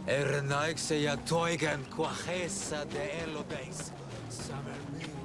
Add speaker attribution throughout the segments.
Speaker 1: Ernaikse ja toigen quachesa de elodeis. Samermila.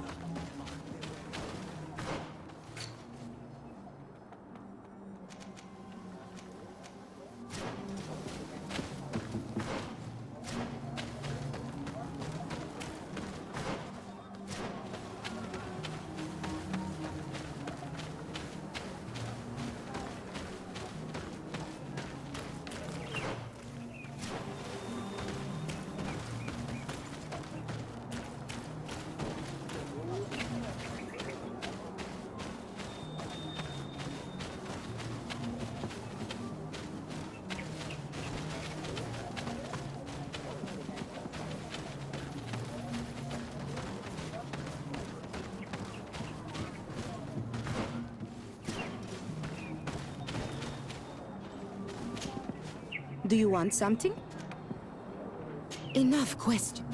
Speaker 2: Do you want something? Enough question.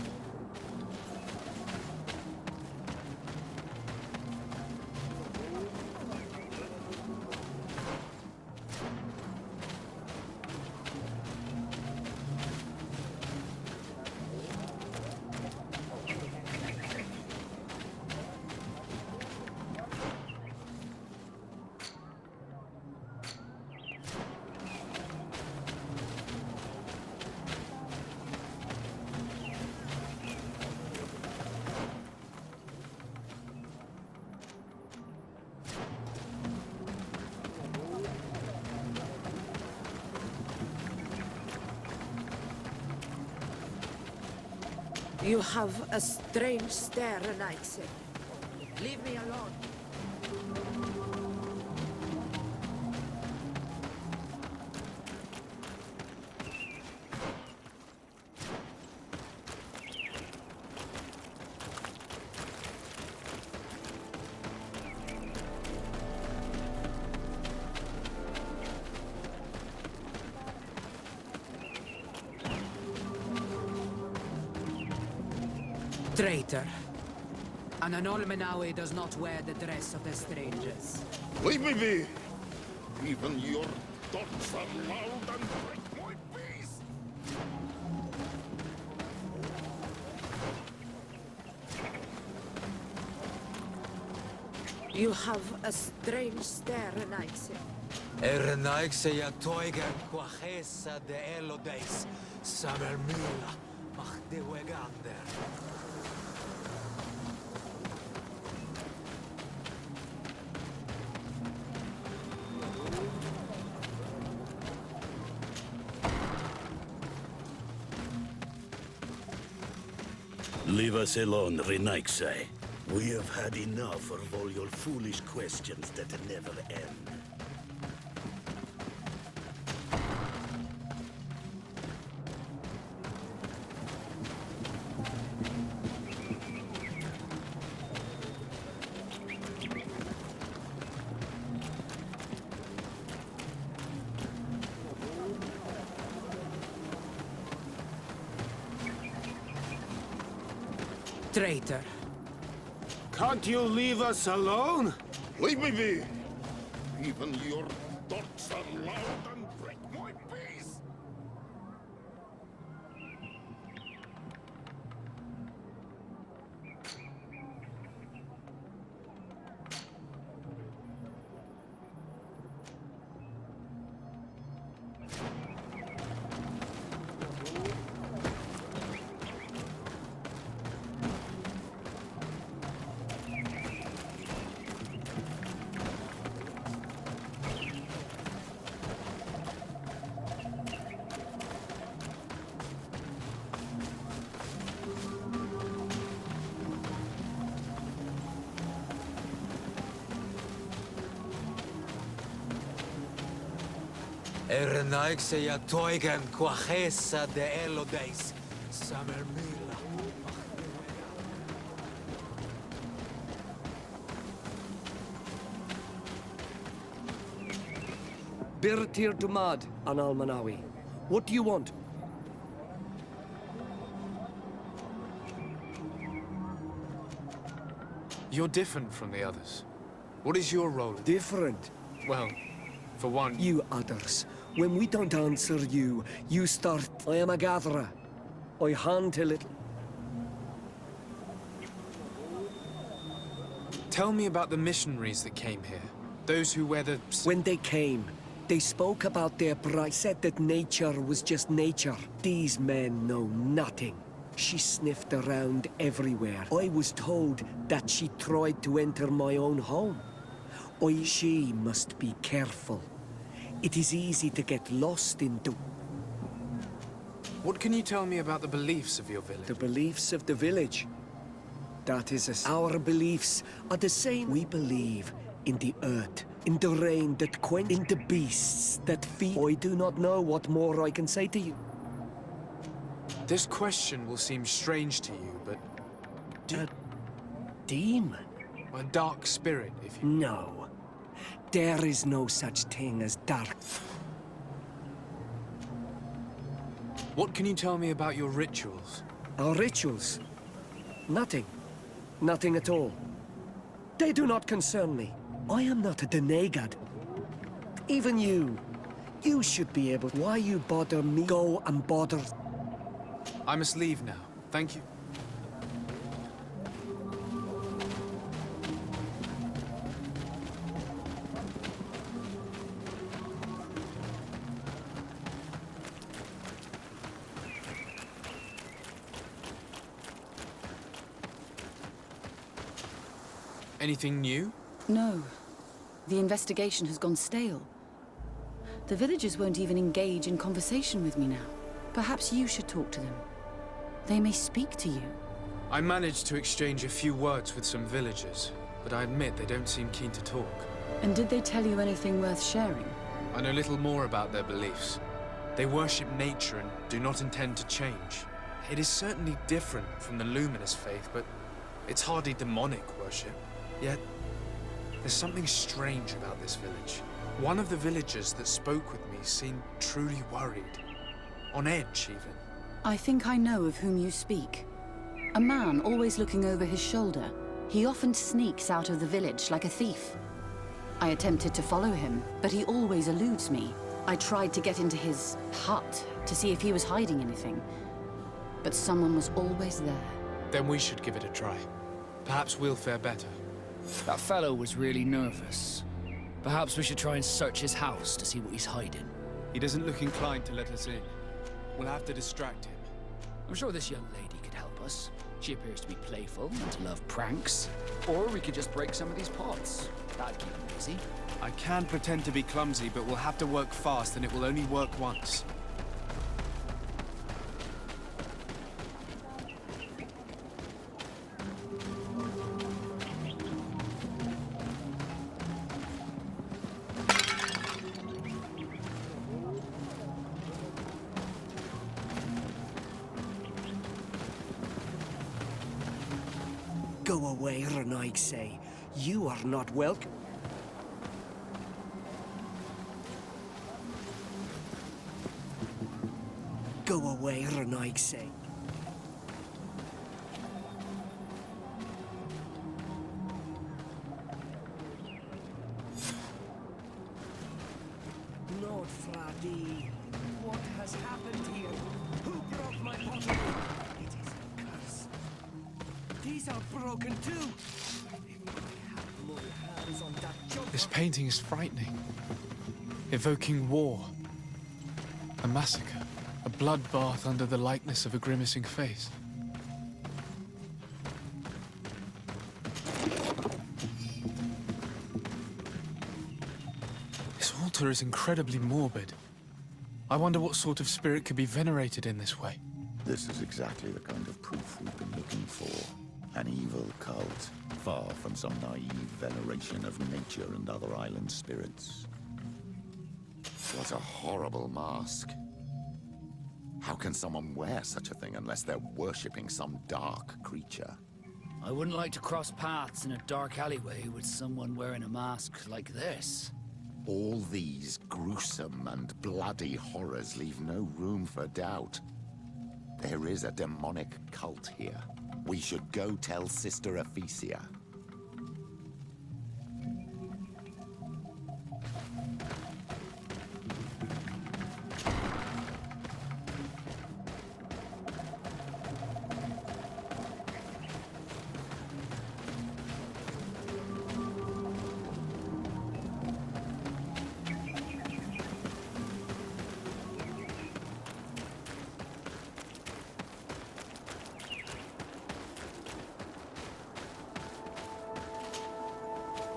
Speaker 2: You have a strange stare, Nike. Leave me alone.
Speaker 3: Traitor. An Anolmenawi does not wear the dress of the strangers.
Speaker 4: Leave me be! Even your thoughts are loud and break my peace!
Speaker 2: You have a strange stare, Nike.
Speaker 1: Ernaikse ja toigen quachesa de elodeis. Samermila. Mach de wegander.
Speaker 5: Leave us alone, Renaikse. We have had enough of all your foolish questions that never end.
Speaker 3: Traitor.
Speaker 6: Can't you leave us alone?
Speaker 4: Leave me be! Even your thoughts are loud and break my peace!
Speaker 1: Ernaikse ja toigen quachesa de elodeis. Samermila.
Speaker 6: Birtir Dumad, An Almanawi. What do you want?
Speaker 7: You're different from the others. What is your role?
Speaker 6: Different.
Speaker 7: Well, for one...
Speaker 6: You others When we don't answer you, you start. I am a gatherer. I hunt a little.
Speaker 7: Tell me about the missionaries that came here. Those who wear the...
Speaker 6: When they came, they spoke about their bride, said that nature was just nature. These men know nothing. She sniffed around everywhere. I was told that she tried to enter my own home. She must be careful. It is easy to get lost into...
Speaker 7: What can you tell me about the beliefs of your village?
Speaker 6: The beliefs of the village. That is us. Our beliefs are the same. We believe in the earth, in the rain that quench, in the beasts that feed. I do not know what more I can say to you.
Speaker 7: This question will seem strange to you, but...
Speaker 6: A demon?
Speaker 7: A dark spirit, if you...
Speaker 6: No. There is no such thing as dark.
Speaker 7: What can you tell me about your rituals?
Speaker 6: Our rituals? Nothing. Nothing at all. They do not concern me. I am not a denegad. Even you. You should be able... Why you bother me? Go and bother...
Speaker 7: I must leave now. Thank you. Anything new?
Speaker 8: No. The investigation has gone stale. The villagers won't even engage in conversation with me now. Perhaps you should talk to them. They may speak to you.
Speaker 7: I managed to exchange a few words with some villagers, but I admit they don't seem keen to talk.
Speaker 8: And did they tell you anything worth sharing?
Speaker 7: I know little more about their beliefs. They worship nature and do not intend to change. It is certainly different from the luminous faith, but it's hardly demonic worship. Yet, there's something strange about this village. One of the villagers that spoke with me seemed truly worried. On edge, even.
Speaker 8: I think I know of whom you speak. A man always looking over his shoulder. He often sneaks out of the village like a thief. I attempted to follow him, but he always eludes me. I tried to get into his hut to see if he was hiding anything, but someone was always there.
Speaker 7: Then we should give it a try. Perhaps we'll fare better.
Speaker 9: That fellow was really nervous. Perhaps we should try and search his house to see what he's hiding.
Speaker 10: He doesn't look inclined to let us in. We'll have to distract him.
Speaker 9: I'm sure this young lady could help us. She appears to be playful and to love pranks. Or we could just break some of these pots. That'd keep him busy.
Speaker 10: I can pretend to be clumsy, but we'll have to work fast and it will only work once.
Speaker 6: Go away, Renaigse. You are not welcome. Go away, Renaigse. Lord Fradi, what has happened here? Who broke my bottle? It is a curse. These are broken too. If I had more hands on that job.
Speaker 7: This painting is frightening. Evoking war. A massacre. A bloodbath under the likeness of a grimacing face. This altar is incredibly morbid. I wonder what sort of spirit could be venerated in this way.
Speaker 4: This is exactly the kind of proof we've been looking for. An evil cult, far from some naive veneration of nature and other island spirits. What a horrible mask. How can someone wear such a thing unless they're worshipping some dark creature?
Speaker 9: I wouldn't like to cross paths in a dark alleyway with someone wearing a mask like this.
Speaker 4: All these gruesome and bloody horrors leave no room for doubt. There is a demonic cult here. We should go tell Sister Ephesia.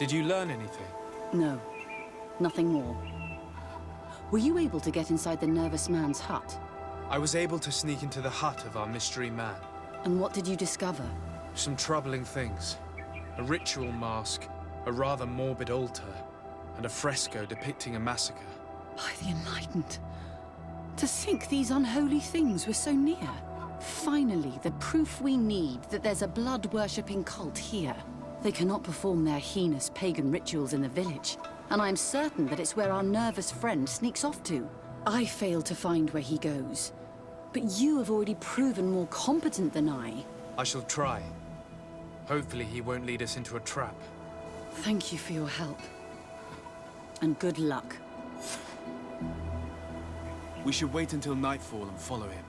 Speaker 7: Did you learn anything?
Speaker 8: No, nothing more. Were you able to get inside the nervous man's hut?
Speaker 7: I was able to sneak into the hut of our mystery man.
Speaker 8: And what did you discover?
Speaker 7: Some troubling things. A ritual mask, a rather morbid altar, and a fresco depicting a massacre.
Speaker 8: By the Enlightened. To think these unholy things were so near. Finally, the proof we need that there's a blood-worshipping cult here. They cannot perform their heinous pagan rituals in the village, and I'm certain that it's where our nervous friend sneaks off to. I failed to find where he goes, but you have already proven more competent than I.
Speaker 7: I shall try. Hopefully he won't lead us into a trap.
Speaker 8: Thank you for your help. And good luck.
Speaker 10: We should wait until nightfall and follow him.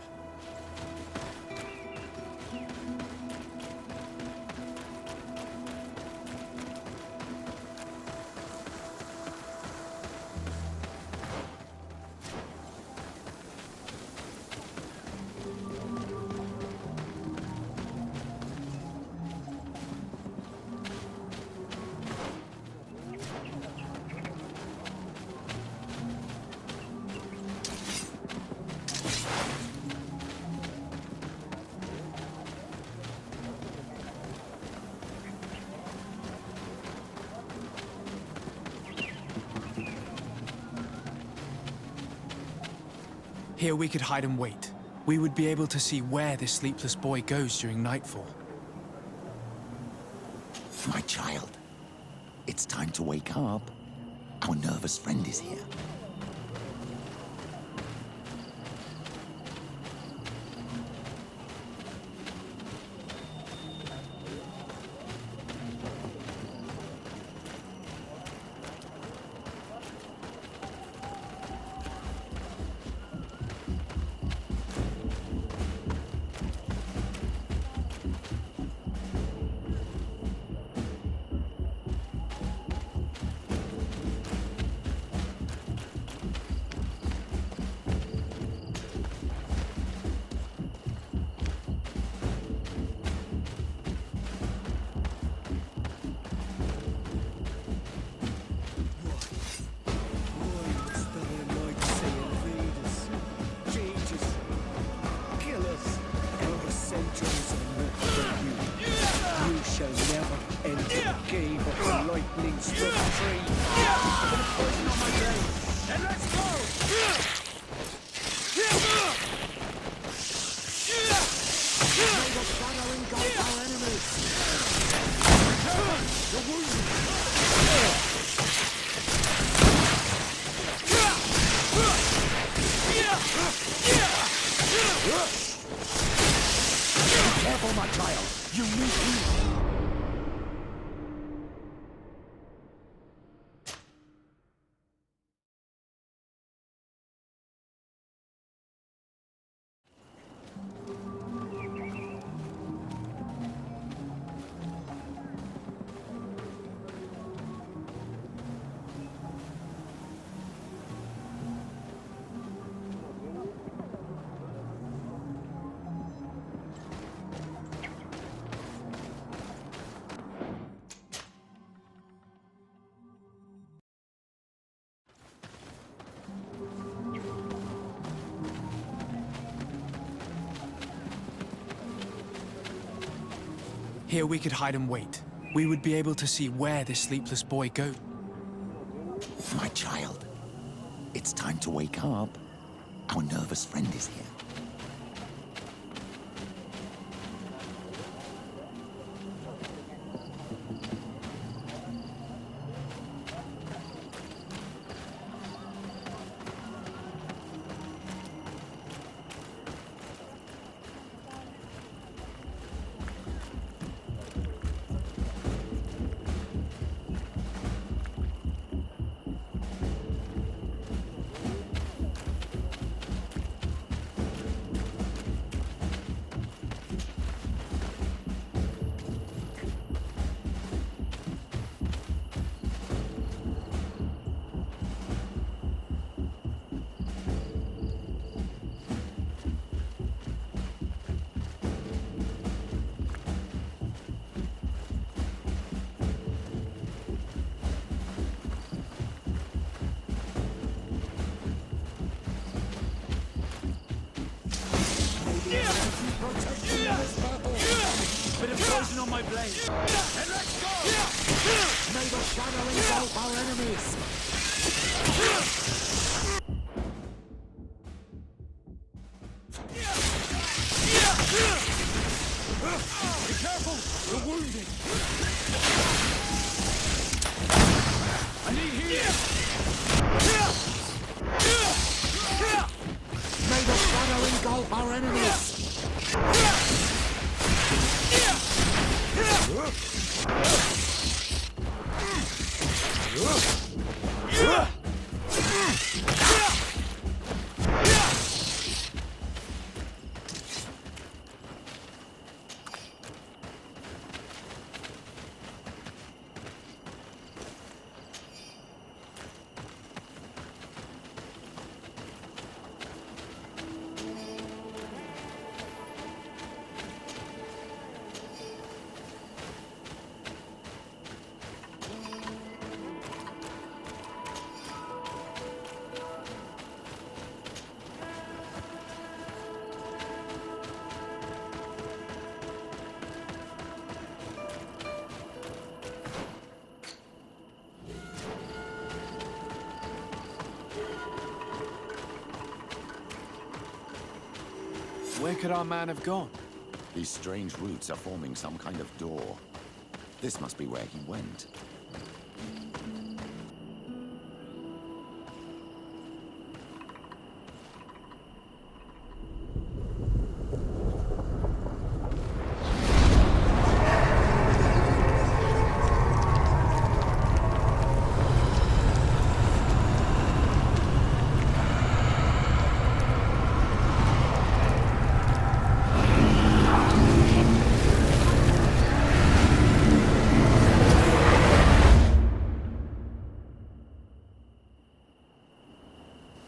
Speaker 10: Here we could hide and wait. We would be able to see where this sleepless boy goes during nightfall.
Speaker 4: My child, it's time to wake up. Our nervous friend is here. Careful, my child. You need me.
Speaker 10: Here we could hide and wait. We would be able to see where this sleepless boy goes.
Speaker 4: My child, it's time to wake up. Our nervous friend is here.
Speaker 9: Bit of poison on my blade. And let's go! May the shadow engulf our enemies. Be careful! You're wounded! I need healing! May the shadow engulf our enemies!
Speaker 10: Where could our man have gone?
Speaker 4: These strange roots are forming some kind of door. This must be where he went.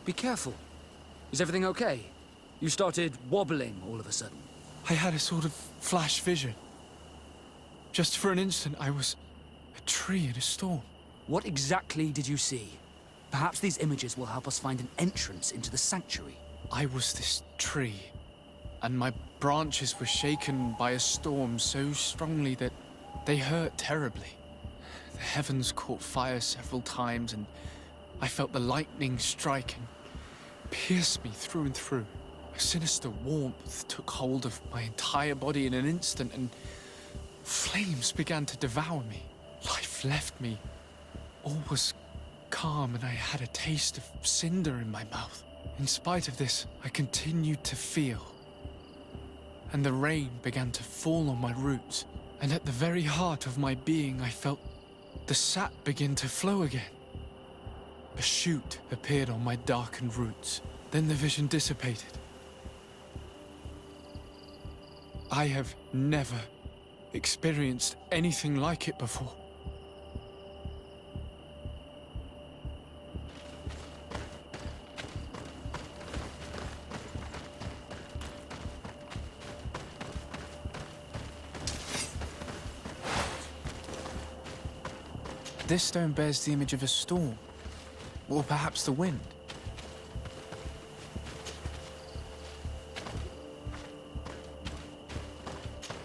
Speaker 9: Be careful. Is everything okay? You started wobbling all of a sudden.
Speaker 10: I had a sort of flash vision. Just for an instant, I was a tree in a storm.
Speaker 9: What exactly did you see? Perhaps these images will help us find an entrance into the sanctuary.
Speaker 10: I was this tree, and my branches were shaken by a storm so strongly that they hurt terribly. The heavens caught fire several times, and I felt the lightning strike and pierce me through and through. A sinister warmth took hold of my entire body in an instant, and flames began to devour me. Life left me. All was calm, and I had a taste of cinder in my mouth. In spite of this, I continued to feel. And the rain began to fall on my roots, and at the very heart of my being, I felt the sap begin to flow again. A shoot appeared on my darkened roots. Then the vision dissipated. I have never experienced anything like it before. This stone bears the image of a storm. Or perhaps the wind.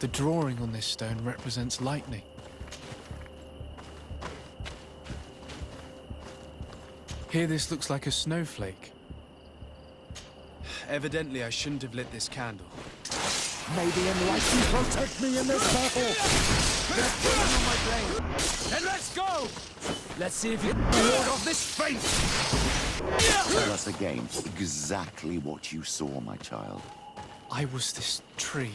Speaker 10: The drawing on this stone represents lightning. Here this looks like a snowflake. Evidently I shouldn't have lit this candle.
Speaker 9: May the enlightened protect me in this battle! Get burning on my blade! And let's go! Let's see if you can ward off this fate!
Speaker 4: Tell us again exactly what you saw, my child.
Speaker 10: I was this tree,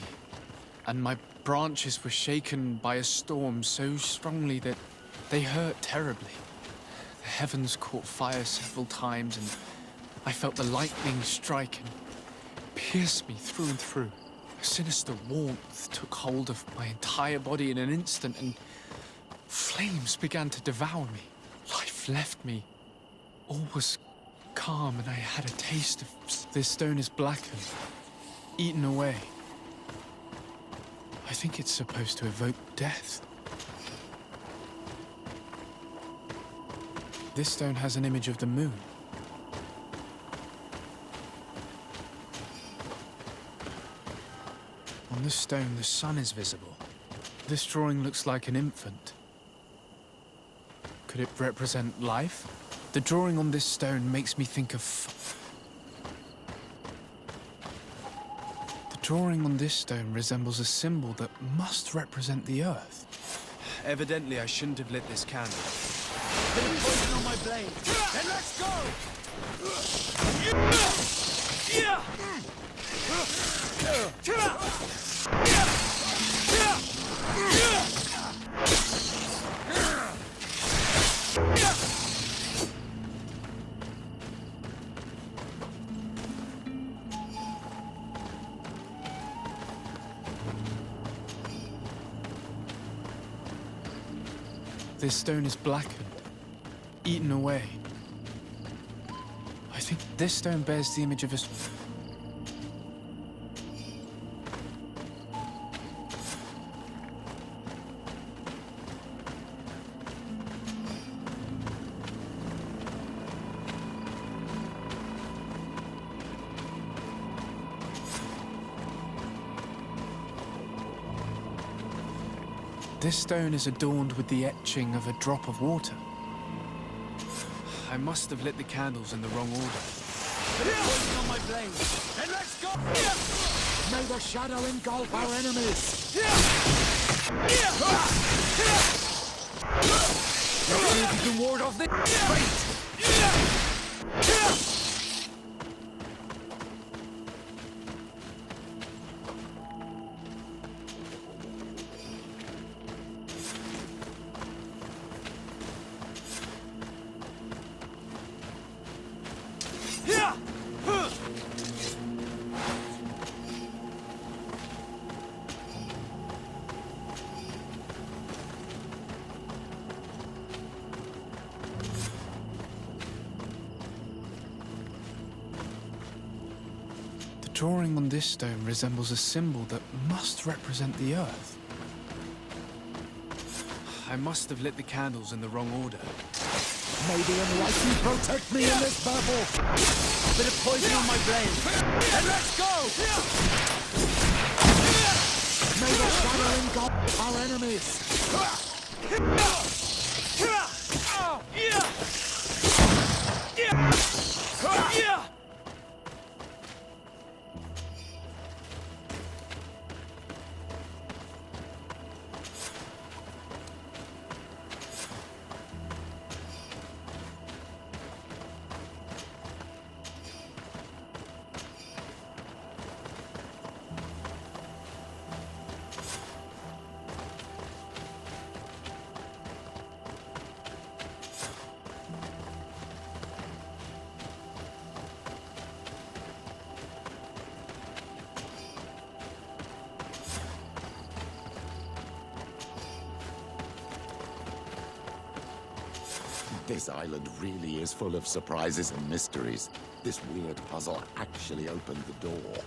Speaker 10: and my branches were shaken by a storm so strongly that they hurt terribly. The heavens caught fire several times, and I felt the lightning strike and pierce me through and through. A sinister warmth took hold of my entire body in an instant, and flames began to devour me. Life left me. All was calm, and I had a taste of... This stone is blackened, eaten away. I think it's supposed to evoke death. This stone has an image of the moon. On this stone, the sun is visible. This drawing looks like an infant. Could it represent life? The drawing on this stone makes me think of... The drawing on this stone resembles a symbol that must represent the earth. Evidently, I shouldn't have lit this candle.
Speaker 9: Bit of poison on my blade. Then let's go!
Speaker 10: This stone is blackened, eaten away. I think this stone bears the image of a... This stone is adorned with the etching of a drop of water. I must have lit the candles in the wrong order.
Speaker 9: Poison on my blade. Then let's go! May the shadow engulf our enemies. Let's see if you can ward off this fate.
Speaker 10: The drawing on this stone resembles a symbol that must represent the earth. I must have lit the candles in the wrong order.
Speaker 9: May the enlightened protect me in this battle. Bit of poison on my blade. And let's go! May the shadow engulf our enemies.
Speaker 4: This island really is full of surprises and mysteries. This weird puzzle actually opened the door.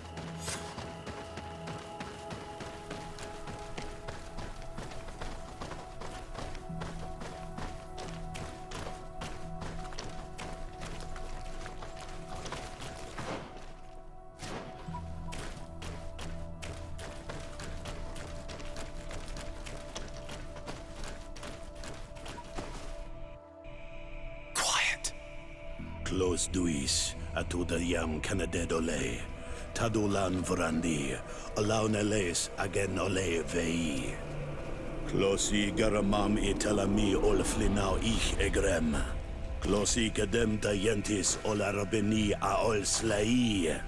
Speaker 5: Close duis, atuda yam canadedole, tadulan vrandi, alauneles agen ole vei. Closi garamam italami olflinau ich egrem. Closi cadem dayentis olarabeni a ol slai.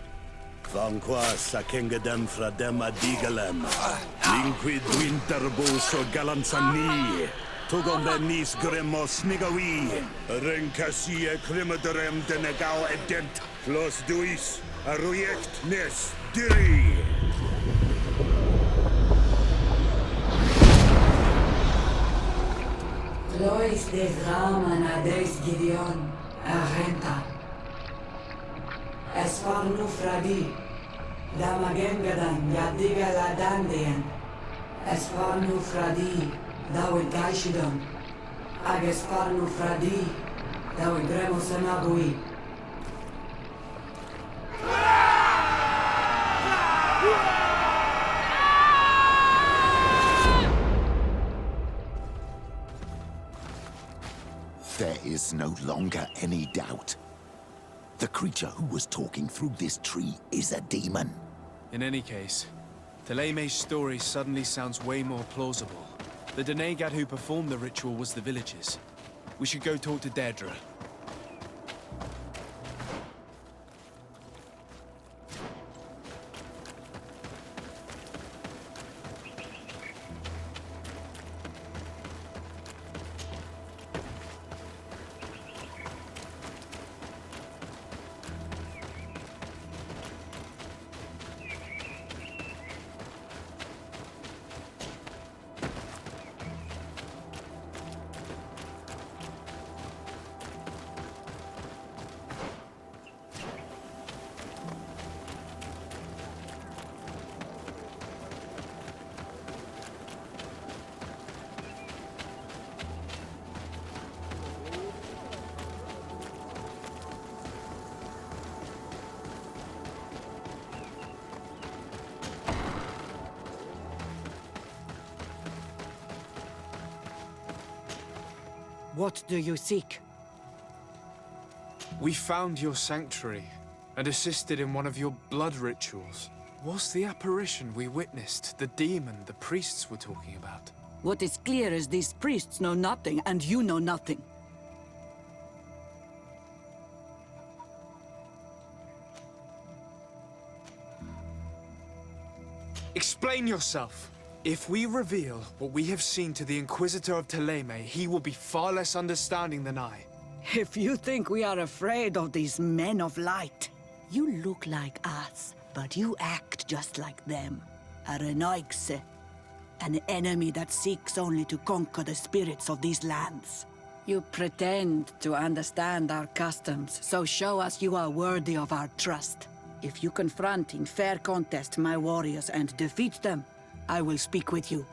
Speaker 5: Vanqua sakengedem fradem adigalem. Linquid winterbus o galanzani. Tugombenis gremos nigawi. Rencasie crimaderem denegau edent. Clos duis, arruiect nes diri.
Speaker 2: Lois des Raman ades Gideon, Arenta. Esfarnu fradi, Damagengadan, Yadiga Ladandian. Esfarnu fradi, Dawe Gaishidon. Agesfarnu fradi, Dawe Gremosanabui.
Speaker 4: is no longer any doubt. The creature who was talking through this tree is a demon.
Speaker 7: In any case, Theleme's story suddenly sounds way more plausible. The Denegad who performed the ritual was the villagers. We should go talk to Deirdre.
Speaker 2: What do you seek?
Speaker 7: We found your sanctuary and assisted in one of your blood rituals. Was the apparition we witnessed the demon the priests were talking about?
Speaker 11: What is clear is these priests know nothing, and you know nothing.
Speaker 7: Explain yourself! If we reveal what we have seen to the Inquisitor of Theleme, he will be far less understanding than I.
Speaker 11: If you think we are afraid of these men of light, you look like us, but you act just like them. A Renoixe, an enemy that seeks only to conquer the spirits of these lands. You pretend to understand our customs, so show us you are worthy of our trust. If you confront in fair contest my warriors and defeat them, I will speak with you.